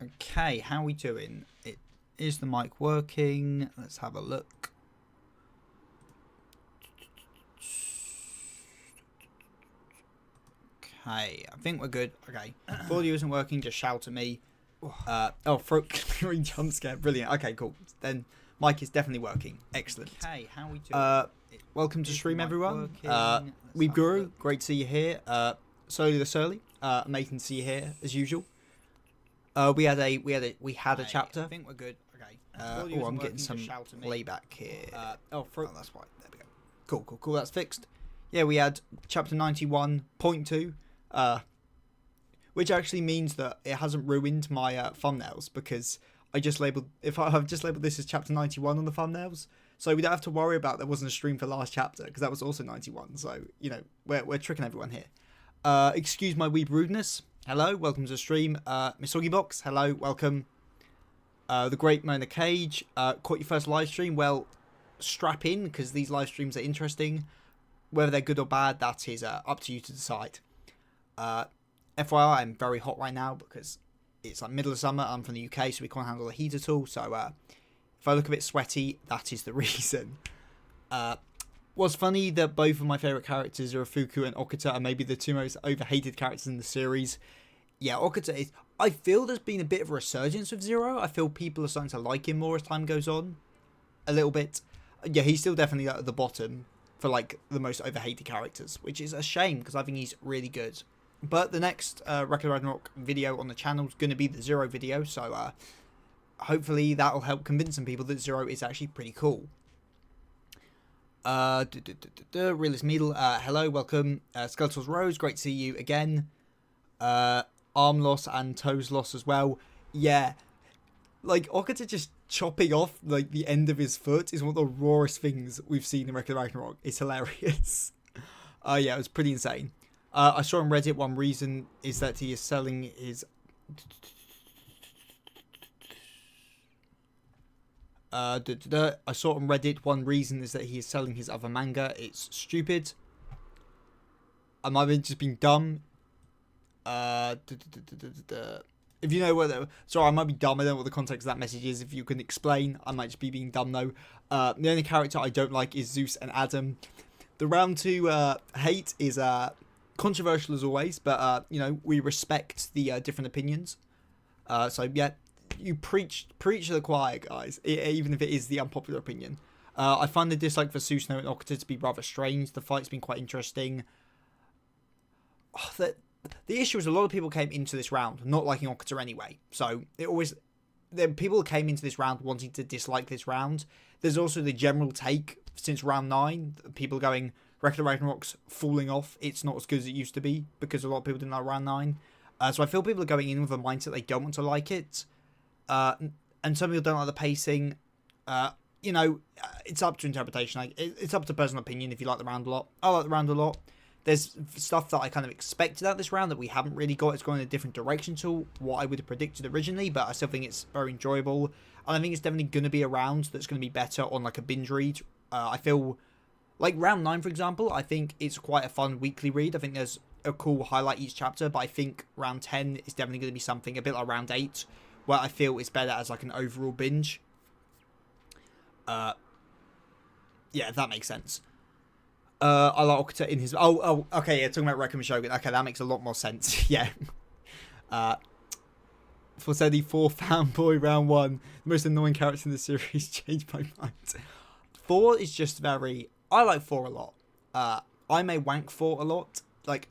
Okay, how are we doing? Is the mic working? Let's have a look. Okay, I think we're good. Okay, if audio isn't working, just shout at me. Throat clearing jump scare. Brilliant. Okay, cool. Then mic is definitely working. Excellent. Okay, how are we doing? Welcome to stream, everyone. Weeb Guru, great to see you here. Slowly the Surly, amazing to see you here as usual. We had a chapter. I think we're good. Okay. I'm getting some playback here. That's right. There we go. Cool. That's fixed. Yeah, we had chapter 91.2, which actually means that it hasn't ruined my thumbnails because I've just labeled this as chapter 91 on the thumbnails, so we don't have to worry about there wasn't a stream for last chapter because that was also 91. So we're tricking everyone here. Excuse my weeb rudeness. Hello, welcome to the stream. Miss Oggybox, hello, welcome. The Great Mona Cage, caught your first live stream. Well, strap in because these live streams are interesting. Whether they're good or bad, that is up to you to decide. FYI, I'm very hot right now because it's like middle of summer. I'm from the UK, so we can't handle the heat at all. So if I look a bit sweaty, that is the reason. Was funny that both of my favourite characters are Fuku and Okuta are maybe the two most overhated characters in the series. Yeah, Okuta is... I feel there's been a bit of a resurgence with Zero. I feel people are starting to like him more as time goes on. A little bit. Yeah, he's still definitely at the bottom for like the most overhated characters, which is a shame because I think he's really good. But the next Ragnarok video on the channel is going to be the Zero video, so hopefully that'll help convince some people that Zero is actually pretty cool. Realist Meadle, hello, welcome. Skeletor's Rose, great to see you again. Arm loss and toes loss as well. Yeah, like Okuta just chopping off like the end of his foot is one of the rawest things we've seen in Ragnarok. It's hilarious. Yeah, it was pretty insane. I saw on Reddit one reason is that he is selling his... I saw on Reddit one reason is that he is selling his other manga. It's stupid. I might have just been dumb. If you know what... Sorry, I might be dumb. I don't know what the context of that message is. If you can explain, I might just be being dumb though. The only character I don't like is Zeus and Adam. The round 2 hate is controversial as always, but we respect the different opinions. So yeah, you preach to the choir, guys, even if it is the unpopular opinion. I find the dislike for Susanoo and Okuta to be rather strange. The fight's been quite interesting. The issue is a lot of people came into this round not liking Okuta anyway. So people came into this round wanting to dislike this round. There's also the general take since round 9, people going, Ragnarok's falling off. It's not as good as it used to be because a lot of people didn't like round 9. So I feel people are going in with a mindset they don't want to like it. And some people don't like the pacing. It's up to interpretation. It's up to personal opinion if you like the round a lot. I like the round a lot. There's stuff that I kind of expected out this round that we haven't really got. It's going in a different direction to what I would have predicted originally, but I still think it's very enjoyable. And I think it's definitely going to be a round that's going to be better on like a binge read. I feel like round 9, for example, I think it's quite a fun weekly read. I think there's a cool highlight each chapter, but I think round 10 is definitely going to be something a bit like round 8, where I feel it's better as like an overall binge. Yeah, if that makes sense. I like Okuta in his... okay, yeah, talking about Requiem Shogun. Okay, that makes a lot more sense, yeah. For 4 fanboy round 1, the most annoying character in the series, changed my mind. 4 is just very... I like 4 a lot. I may wank 4 a lot, like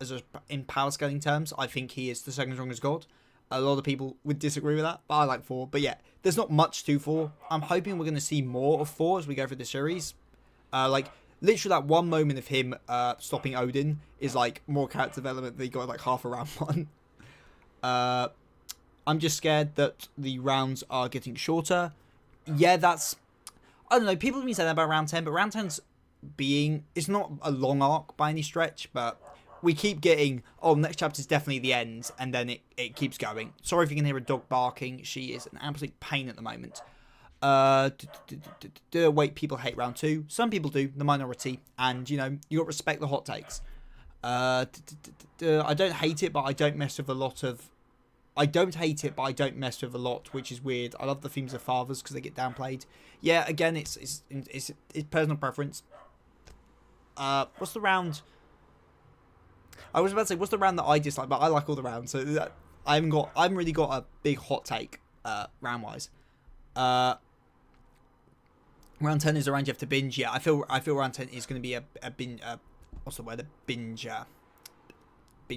in power scaling terms. I think he is the second strongest god. A lot of people would disagree with that, but I like 4. But yeah, there's not much to 4. I'm hoping we're going to see more of 4 as we go through the series. Literally that one moment of him stopping Odin is like more character development than he got like half a round 1. I'm just scared that the rounds are getting shorter. Yeah, that's... I don't know, people have been saying that about round 10, but round 10's it's not a long arc by any stretch, but we keep getting, next chapter is definitely the end, and then it keeps going. Sorry if you can hear a dog barking. She is an absolute pain at the moment. Wait, people hate round 2. Some people do, the minority, and you got to respect the hot takes. I don't hate it, but I don't mess with a lot of. I don't hate it, but I don't mess with a lot, which is weird. I love the themes of fathers because they get downplayed. Yeah, again, it's personal preference. What's the round? I was about to say what's the round that I dislike, but I like all the rounds, so I haven't really got a big hot take round wise. Round 10 is the round you have to binge. Yeah, I feel round 10 is going to be a binge. What's the word? A binge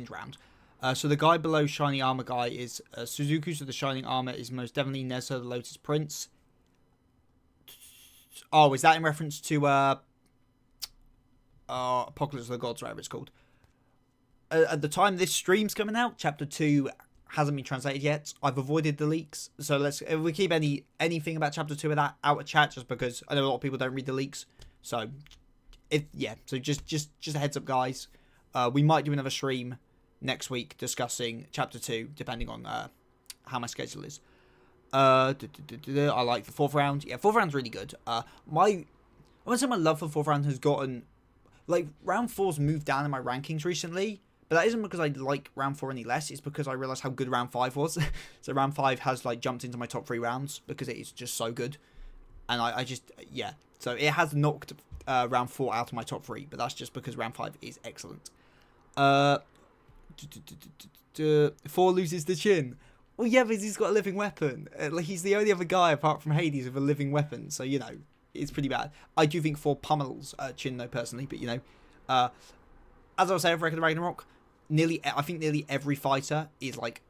round. So the guy below Shining Armor guy is Suzuku. So the Shining Armor is most definitely Nezuko the Lotus Prince. Oh, is that in reference to Apocalypse of the Gods, whatever it's called? At the time this stream's coming out, Chapter 2 hasn't been translated yet. I've avoided the leaks, so if we keep anything about Chapter 2 of that out of chat, just because I know a lot of people don't read the leaks. So, so just a heads up, guys. We might do another stream next week discussing Chapter 2, depending on how my schedule is. I like the 4th round. Yeah, 4th round's really good. I want to say my love for 4th round has gotten... Like, round 4's moved down in my rankings recently, but that isn't because I like round 4 any less. It's because I realised how good round 5 was. So round 5 has, like, jumped into my top 3 rounds because it is just so good. And I just... Yeah. So it has knocked round 4 out of my top 3, but that's just because round 5 is excellent. 4 loses the chin. Well, yeah, because he's got a living weapon. He's the only other guy apart from Hades with a living weapon. So, it's pretty bad. I do think 4 pummels Chin, though, personally. But, as I was saying for Ragnarok, I think nearly every fighter is, like,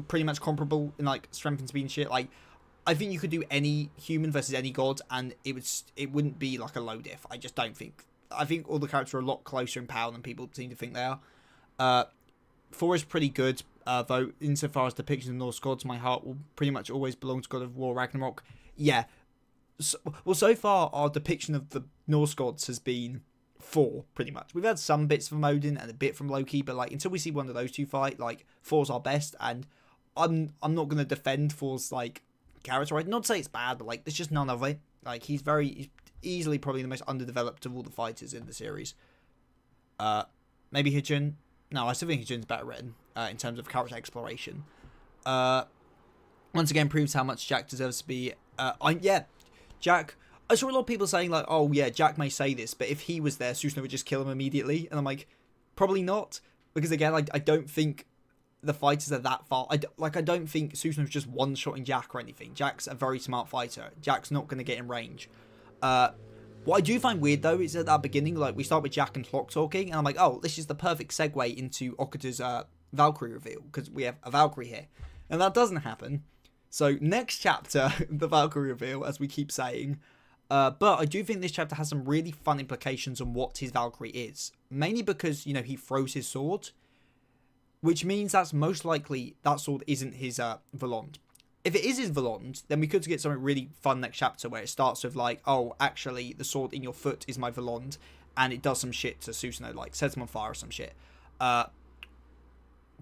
pretty much comparable in, like, strength and speed and shit. Like, I think you could do any human versus any god, and it wouldn't be, like, a low diff. I just don't think. I think all the characters are a lot closer in power than people seem to think they are. 4 is pretty good, though, insofar as depictions of Norse gods, my heart will pretty much always belong to God of War Ragnarok. Yeah. So far, our depiction of the Norse gods has been 4, pretty much. We've had some bits from Odin and a bit from Loki, but, like, until we see one of those two fight, like, 4's our best, and I'm not going to defend 4's, like, character. I'd not say it's bad, but, like, there's just none of it. Like, he's easily probably the most underdeveloped of all the fighters in the series. Maybe Hijin. No, I still think Hijin's better written in terms of character exploration. Once again, proves how much Jack deserves to be. Jack. I saw a lot of people saying, like, oh, yeah, Jack may say this, but if he was there, Susanoo would just kill him immediately. And I'm like, probably not. Because, again, I don't think the fighters are that far. I don't think Susanoo's just one-shotting Jack or anything. Jack's a very smart fighter. Jack's not going to get in range. What I do find weird, though, is at that beginning, like, we start with Jack and Clock talking, and I'm like, oh, this is the perfect segue into Okuta's Valkyrie reveal, because we have a Valkyrie here. And that doesn't happen. So, next chapter, the Valkyrie reveal, as we keep saying. But I do think this chapter has some really fun implications on what his Valkyrie is. Mainly because, he throws his sword, which means that's most likely that sword isn't his Volond. If it is his Volond, then we could get something really fun next chapter where it starts with, like, oh, actually, the sword in your foot is my Volond, and it does some shit to Susanoo, like, sets him on fire or some shit. But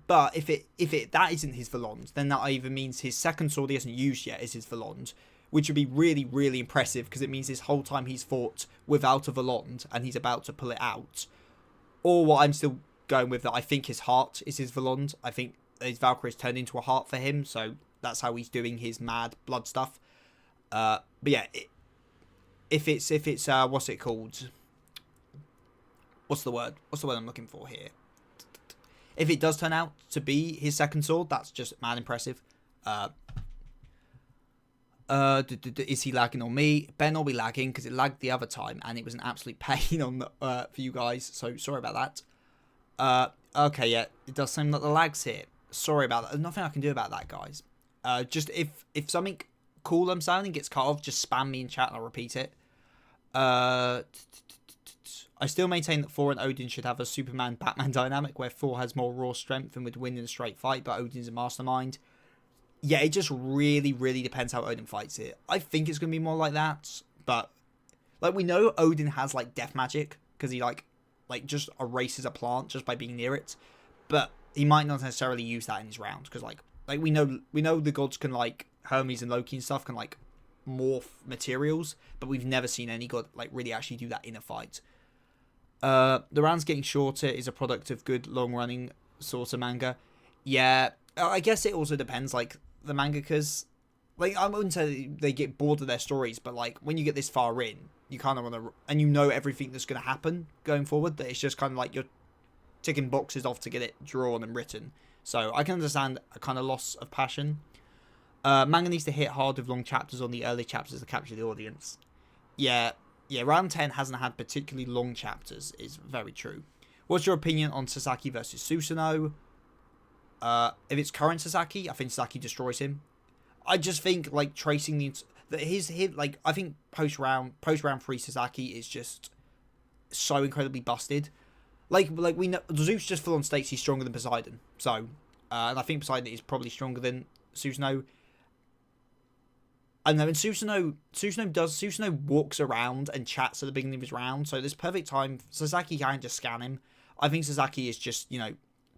if that isn't his Volond, then that either means his second sword he hasn't used yet is his Volond, which would be really, really impressive, because it means this whole time he's fought without a Volond, and he's about to pull it out. Or what I'm still going with, that I think his heart is his Volond. I think his Valkyrie has turned into a heart for him, so that's how he's doing his mad blood stuff. But yeah, if it's what's it called? What's the word I'm looking for here? If it does turn out to be his second sword, that's just mad impressive. Is he lagging on me? Better not be lagging, because it lagged the other time and it was an absolute pain on for you guys. So sorry about that. Okay, yeah, it does seem like the lag's here. Sorry about that. There's nothing I can do about that, guys. Just if something cool I'm sounding gets cut off, just spam me in chat and I'll repeat it. I still maintain that 4 and Odin should have a Superman-Batman dynamic where 4 has more raw strength and would win in a straight fight, but Odin's a mastermind. Yeah, it just really, really depends how Odin fights it. I think it's going to be more like that, but, like, we know Odin has, like, death magic, because he, like just erases a plant just by being near it, but he might not necessarily use that in his round, because, like, like we know the gods can, like Hermes and Loki and stuff, can like morph materials, but we've never seen any god like really actually do that in a fight. The rounds getting shorter is a product of good long running sort of manga. Yeah, I guess it also depends. Like the mangakas, like I wouldn't say they get bored of their stories, but like when you get this far in, you kind of want to, and you know everything that's going to happen going forward. That it's just kind of like you're ticking boxes off to get it drawn and written. So I can understand a kind of loss of passion. Manga needs to hit hard with long chapters on the early chapters to capture the audience. Yeah, round 10 hasn't had particularly long chapters, is very true. What's your opinion on Sasaki versus Susanoo? If it's current Sasaki, I think Sasaki destroys him. I just think, like, tracing his like, I think post round 3 Sasaki is just so incredibly busted. Like we know, Zeus just full on states he's stronger than Poseidon. So, and I think Poseidon is probably stronger than Susanoo. I know, and Susanoo walks around and chats at the beginning of his round, so there's perfect time. Sasaki can't just scan him. I think Sasaki is just,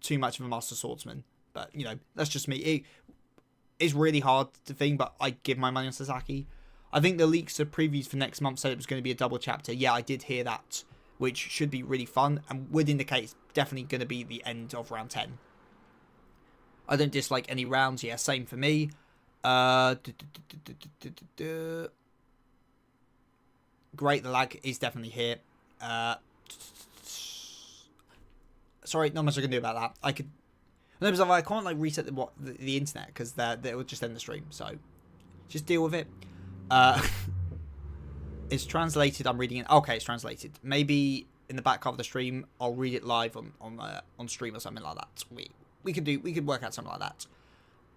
too much of a master swordsman. But, that's just me. It's really hard to think, but I give my money on Sasaki. I think the leaks of previews for next month said it was going to be a double chapter. Yeah, I did hear that, which should be really fun, and would indicate it's definitely going to be the end of round 10. I don't dislike any rounds. Yeah, same for me. Great, the lag is definitely here. Sorry, not much I can do about that. I could, no, because I can't like reset the internet because that will just end the stream. So just deal with it. It's translated. I'm reading it. Okay, it's translated. Maybe in the back half of the stream, I'll read it live on stream or something like that. We could work out something like that.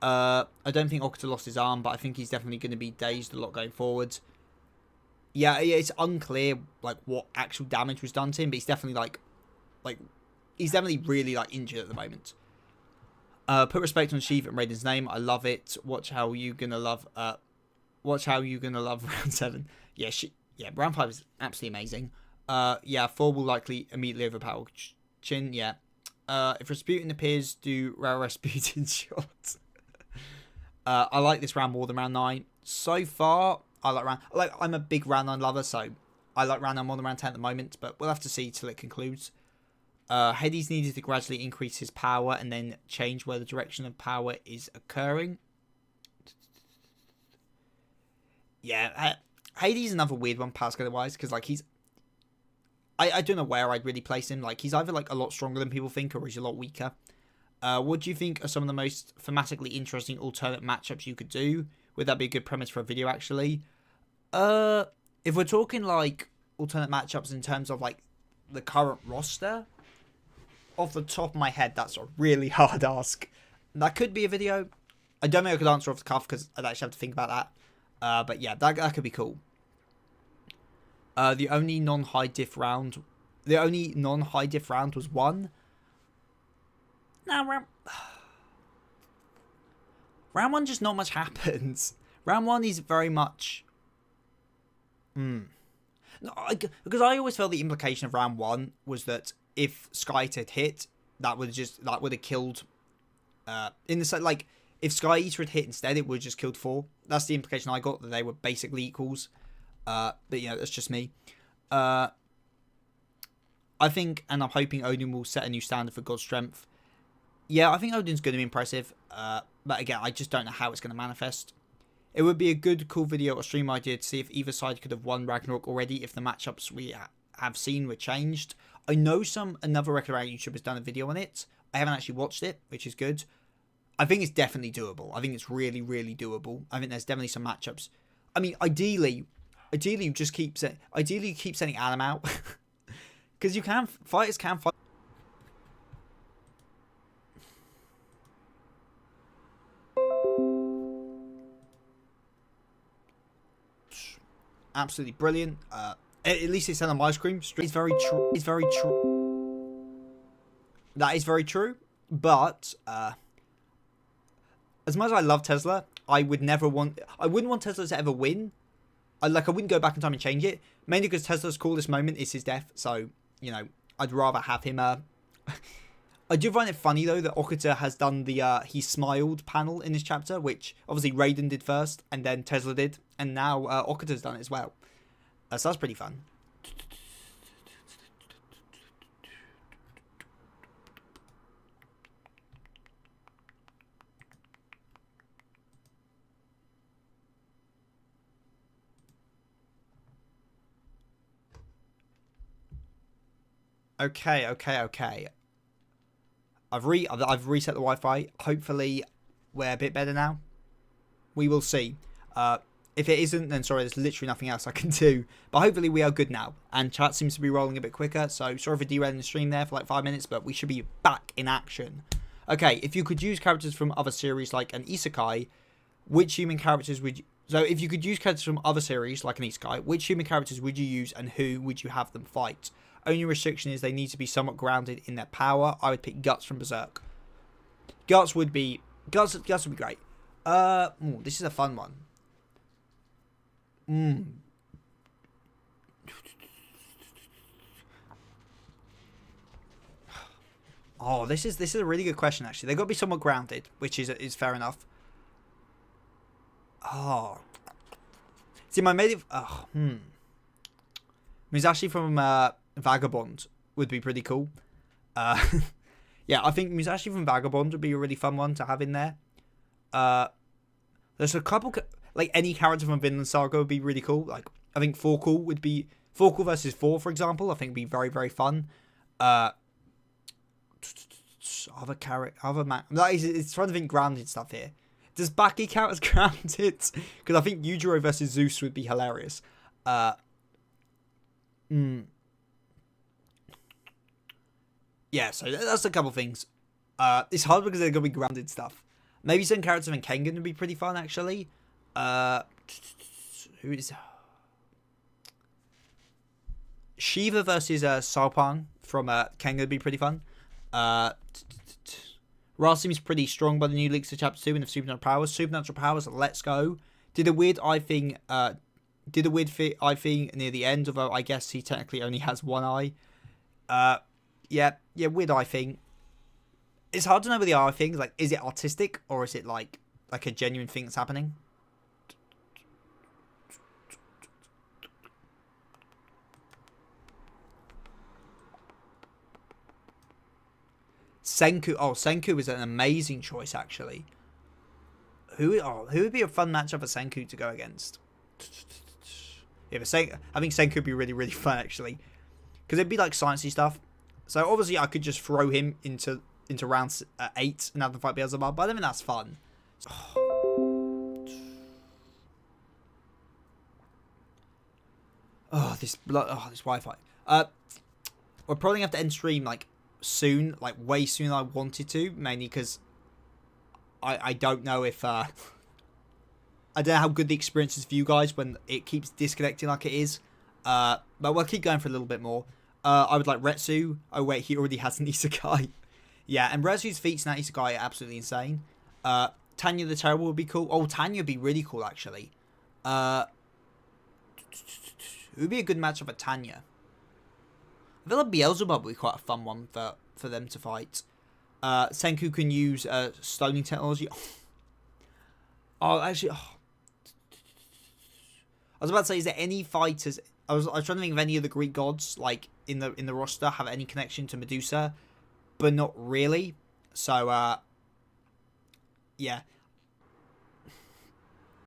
I don't think Okuta lost his arm, but I think he's definitely going to be dazed a lot going forward. Yeah, it's unclear like what actual damage was done to him, but he's definitely like he's definitely really like injured at the moment. Put respect on Sheev and Raiden's name. I love it. Watch how you gonna love round 7. Yeah, round 5 is absolutely amazing. 4 will likely immediately overpower Chin. Yeah. If Rasputin appears, do Rasputin shots. I like this round more than round 9. So far, I'm a big round 9 lover, so I like round 9 more than round 10 at the moment, but we'll have to see till it concludes. Hades needed to gradually increase his power and then change where the direction of power is occurring. Yeah, Hades is another weird one, power scalar-wise, because like he's... I don't know where I'd really place him. Like, he's either like a lot stronger than people think, or he's a lot weaker. What do you think are some of the most thematically interesting alternate matchups you could do? Would that be a good premise for a video, actually? If we're talking like alternate matchups in terms of like the current roster, off the top of my head, that's a really hard ask. That could be a video. I don't think I could answer off the cuff because I'd actually have to think about that. But yeah, that could be cool. The only non-high diff round was 1. Now round 1 just not much happens. Round 1 is very much no, because I always felt the implication of round 1 was that if Sky had hit, that would have killed in the set, like if Sky Eater had hit instead, it would have just killed 4. That's the implication I got, that they were basically equals. But that's just me. I think, and I'm hoping Odin will set a new standard for God's strength. Yeah, I think Odin's going to be impressive. But again, I just don't know how it's going to manifest. It would be a good, cool video or stream idea to see if either side could have won Ragnarok already if the matchups we have seen were changed. I know another Ragnarok YouTuber has done a video on it. I haven't actually watched it, which is good. I think it's definitely doable. I think it's really, really doable. I think there's definitely some matchups. I mean, ideally, you just keep sending Adam out because fighters can fight. Absolutely brilliant. At least it's on my screen. It's very true. It's very true. That is very true. But as much as I love Tesla, I wouldn't want Tesla to ever win. I wouldn't go back in time and change it. Mainly because Tesla's coolest moment is his death. So, I'd rather have him I do find it funny though that Okuta has done the he smiled panel in this chapter, which obviously Raiden did first, and then Tesla did, and now Okuta's done it as well. So that's pretty fun. Okay. I've reset the Wi-Fi. Hopefully, we're a bit better now. We will see. If it isn't, then sorry, there's literally nothing else I can do. But hopefully we are good now. And chat seems to be rolling a bit quicker. So sorry for derailing the stream there for like 5 minutes, but we should be back in action. Okay, if you could use characters from other series like an isekai, which human characters would you... So if you could use characters from other series like an isekai, which human characters would you use and who would you have them fight? Only restriction is they need to be somewhat grounded in their power. I would pick Guts from Berserk. Guts would be great. This is a fun one. Oh, this is a really good question actually. They've got to be somewhat grounded, which is fair enough. Oh. See, my native... Musashi from Vagabond would be pretty cool. Yeah, I think Musashi from Vagabond would be a really fun one to have in there. There's a couple... Like, any character from Vinland Saga would be really cool. Like, I think Forkul would be... Forkul versus 4, for example, I think would be very, very fun. Other man... Like, it's trying to think grounded stuff here. Does Baki count as grounded? Because I think Yujiro versus Zeus would be hilarious. Yeah, so that's a couple things. It's hard because they're going to be grounded stuff. Maybe some characters from Kengan would be pretty fun, actually. Who is... Shiva versus Sarpang from Kengan would be pretty fun. Ra seems pretty strong by the new leaks of Chapter 2 and of Supernatural Powers. Supernatural Powers, let's go. Did a weird eye thing near the end, although I guess he technically only has one eye. Yeah, weird eye thing. It's hard to know with the eye thing. Like, is it artistic or is it like a genuine thing that's happening? Senku. Oh, Senku is an amazing choice, actually. Who would be a fun matchup for Senku to go against? Yeah, but I think Senku would be really, really fun, actually. Because it'd be like sciencey stuff. So obviously I could just throw him into round 8 and have the fight Beelzebub, but I don't think that's fun. This Wi-Fi. We're probably gonna have to end stream like soon, like way sooner than I wanted to, mainly because I don't know if I don't know how good the experience is for you guys when it keeps disconnecting like it is. But we'll keep going for a little bit more. I would like Retsu. Oh wait, he already has an isekai. Yeah, and Retsu's feats in that isekai are absolutely insane. Tanya the Terrible would be cool. Oh, Tanya would be really cool, actually. It would be a good matchup for Tanya. I feel like Beelzebub would be quite a fun one for them to fight. Senku can use stoning technology. Actually... I was about to say, is there any fighters... I was trying to think of any of the Greek gods, like, in the roster, have any connection to Medusa, but not really. So, yeah.